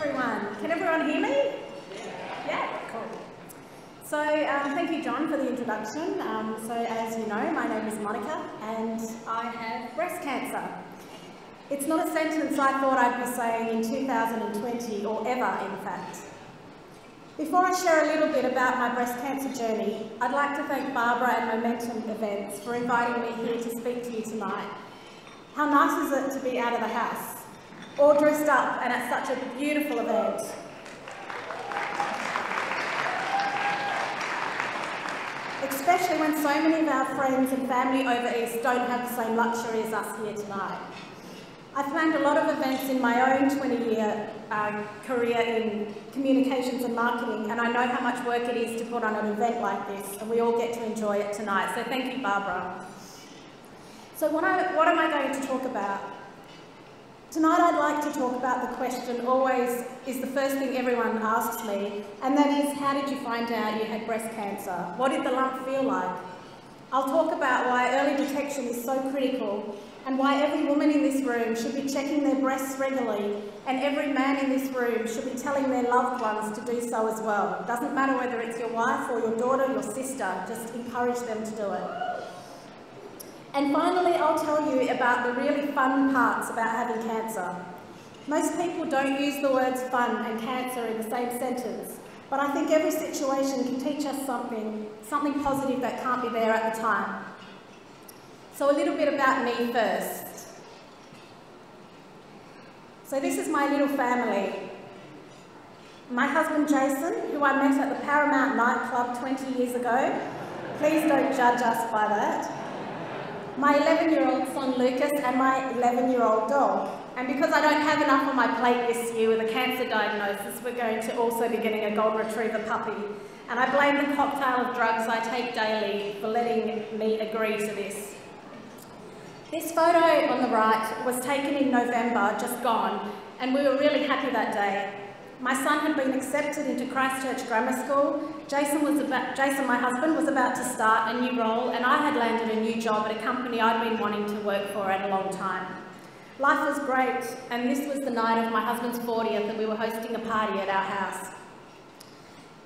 everyone. Can everyone hear me? Yeah, cool. So thank you, John, for the introduction. So as you know, my name is Monika and I have breast cancer. It's not a sentence I thought I'd be saying in 2020 or ever, in fact. Before I share a little bit about my breast cancer journey, I'd like to thank Barbara and Momentum Events for inviting me here to speak to you tonight. How nice is it to be out of the house, all dressed up and at such a beautiful event. Especially when so many of our friends and family over East don't have the same luxury as us here tonight. I've planned a lot of events in my own 20-year career in communications and marketing, and I know how much work it is to put on an event like this, and we all get to enjoy it tonight. So thank you, Barbara. So what am I going to talk about? Tonight I'd like to talk about the question always is the first thing everyone asks me, and that is, how did you find out you had breast cancer? What did the lump feel like? I'll talk about why early detection is so critical and why every woman in this room should be checking their breasts regularly, and every man in this room should be telling their loved ones to do so as well. It doesn't matter whether it's your wife or your daughter, your sister, just encourage them to do it. And finally, I'll tell you about the really fun parts about having cancer. Most people don't use the words fun and cancer in the same sentence, but I think every situation can teach us something positive that can't be there at the time. So a little bit about me first. So this is my little family. My husband Jason, who I met at the Paramount nightclub 20 years ago. Please don't judge us by that. My 11-year-old son Lucas and my 11-year-old dog. And because I don't have enough on my plate this year with a cancer diagnosis, we're going to also be getting a golden retriever puppy. And I blame the cocktail of drugs I take daily for letting me agree to this. This photo on the right was taken in November, just gone, and we were really happy that day. My son had been accepted into Christchurch Grammar School. Jason, my husband, was about to start a new role, and I had landed a new job at a company I'd been wanting to work for at a long time. Life was great, and this was the night of my husband's 40th, and we were hosting a party at our house.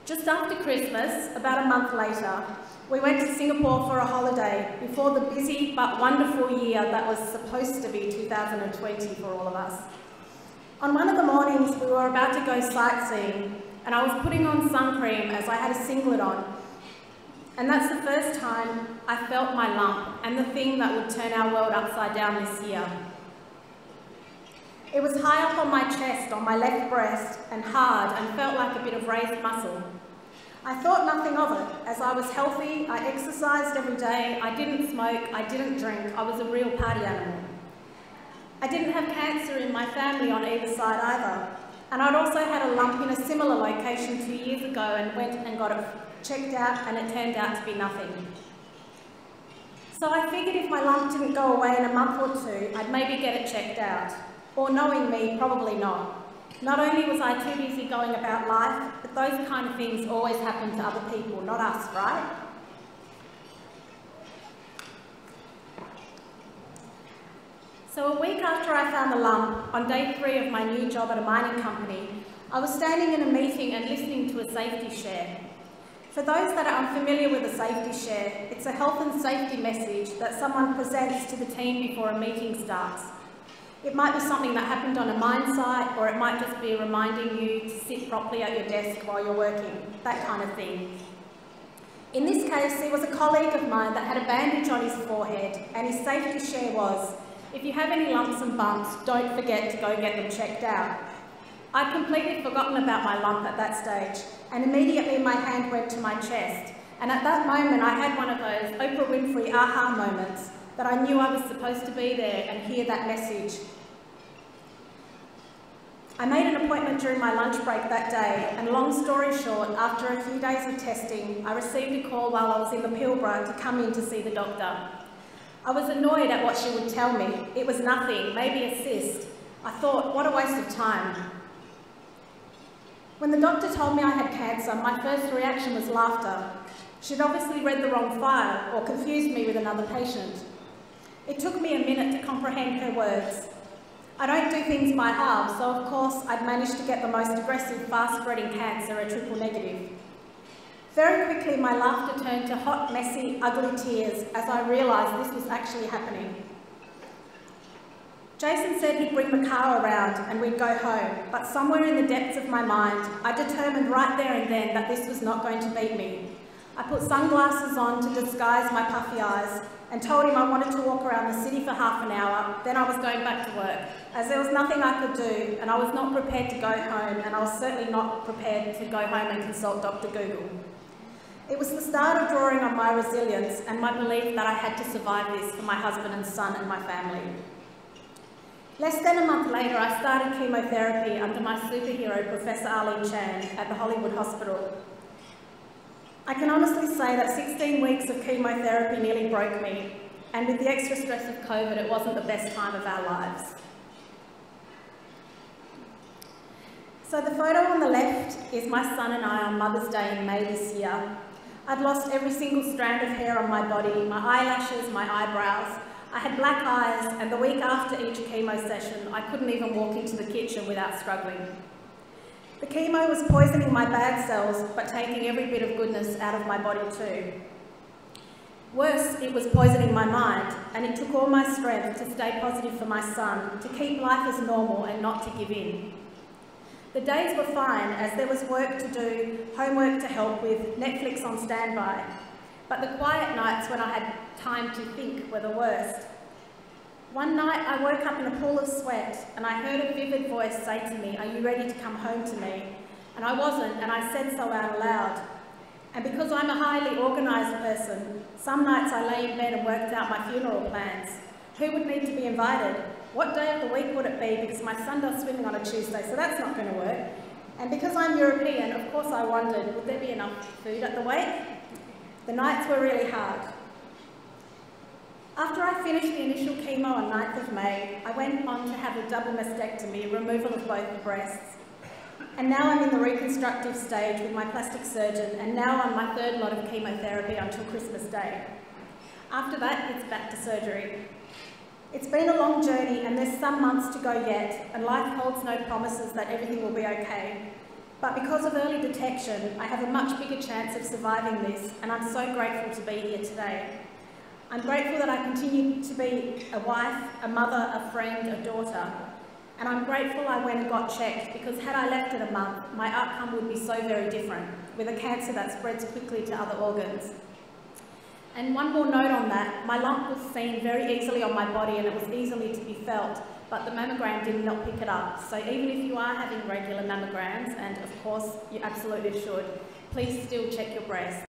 Just after Christmas, about a month later, we went to Singapore for a holiday before the busy but wonderful year that was supposed to be 2020 for all of us. On one of the mornings, we were about to go sightseeing, and I was putting on sun cream as I had a singlet on. And that's the first time I felt my lump and the thing that would turn our world upside down this year. It was high up on my chest, on my left breast, and hard, and felt like a bit of raised muscle. I thought nothing of it, as I was healthy, I exercised every day, I didn't smoke, I didn't drink, I was a real party animal. I didn't have cancer in my family on either side either, and I'd also had a lump in a similar location 2 years ago and went and got it checked out, and it turned out to be nothing. So I figured if my lump didn't go away in a month or two, I'd maybe get it checked out. Or knowing me, probably not. Not only was I too busy going about life, but those kind of things always happen to other people, not us, right? So a week after I found the lump, on day 3 of my new job at a mining company, I was standing in a meeting and listening to a safety share. For those that are unfamiliar with a safety share, it's a health and safety message that someone presents to the team before a meeting starts. It might be something that happened on a mine site, or it might just be reminding you to sit properly at your desk while you're working, that kind of thing. In this case, it was a colleague of mine that had a bandage on his forehead, and his safety share was, if you have any lumps and bumps, don't forget to go get them checked out. I'd completely forgotten about my lump at that stage, and immediately my hand went to my chest, and at that moment I had one of those Oprah Winfrey aha moments, that I knew I was supposed to be there and hear that message. I made an appointment during my lunch break that day, and long story short, after a few days of testing, I received a call while I was in the Pilbara to come in to see the doctor. I was annoyed at what she would tell me. It was nothing, maybe a cyst. I thought, what a waste of time. When the doctor told me I had cancer, my first reaction was laughter. She'd obviously read the wrong file or confused me with another patient. It took me a minute to comprehend her words. I don't do things by halves, so of course I'd managed to get the most aggressive, fast-spreading cancer, a triple negative. Very quickly, my laughter turned to hot, messy, ugly tears as I realised this was actually happening. Jason said he'd bring the car around and we'd go home, but somewhere in the depths of my mind, I determined right there and then that this was not going to beat me. I put sunglasses on to disguise my puffy eyes and told him I wanted to walk around the city for half an hour, then I was going back to work, as there was nothing I could do and I was not prepared to go home, and I was certainly not prepared to go home and consult Dr. Google. It was the start of drawing on my resilience and my belief that I had to survive this for my husband and son and my family. Less than a month later, I started chemotherapy under my superhero, Professor Arlene Chan, at the Hollywood Hospital. I can honestly say that 16 weeks of chemotherapy nearly broke me, and with the extra stress of COVID, it wasn't the best time of our lives. So the photo on the left is my son and I on Mother's Day in May this year. I'd lost every single strand of hair on my body, my eyelashes, my eyebrows. I had black eyes, and the week after each chemo session, I couldn't even walk into the kitchen without struggling. The chemo was poisoning my bad cells, but taking every bit of goodness out of my body too. Worse, it was poisoning my mind, and it took all my strength to stay positive for my son, to keep life as normal and not to give in. The days were fine, as there was work to do, homework to help with, Netflix on standby. But the quiet nights when I had time to think were the worst. One night I woke up in a pool of sweat and I heard a vivid voice say to me, "Are you ready to come home to me?" And I wasn't, and I said so out loud. And because I'm a highly organised person, some nights I lay in bed and worked out my funeral plans. Who would need to be invited? What day of the week would it be? Because my son does swimming on a Tuesday, so that's not going to work. And because I'm European, of course I wondered, would there be enough food at the wake? The nights were really hard. After I finished the initial chemo on 9th of May, I went on to have a double mastectomy, removal of both the breasts. And now I'm in the reconstructive stage with my plastic surgeon, and now on my third lot of chemotherapy until Christmas Day. After that, it's back to surgery. It's been a long journey, and there's some months to go yet, and life holds no promises that everything will be okay. But because of early detection, I have a much bigger chance of surviving this, and I'm so grateful to be here today. I'm grateful that I continue to be a wife, a mother, a friend, a daughter. And I'm grateful I went and got checked, because had I left it a month, my outcome would be so very different, with a cancer that spreads quickly to other organs. And one more note on that, my lump was seen very easily on my body and it was easily to be felt, but the mammogram did not pick it up. So even if you are having regular mammograms, and of course you absolutely should, please still check your breast.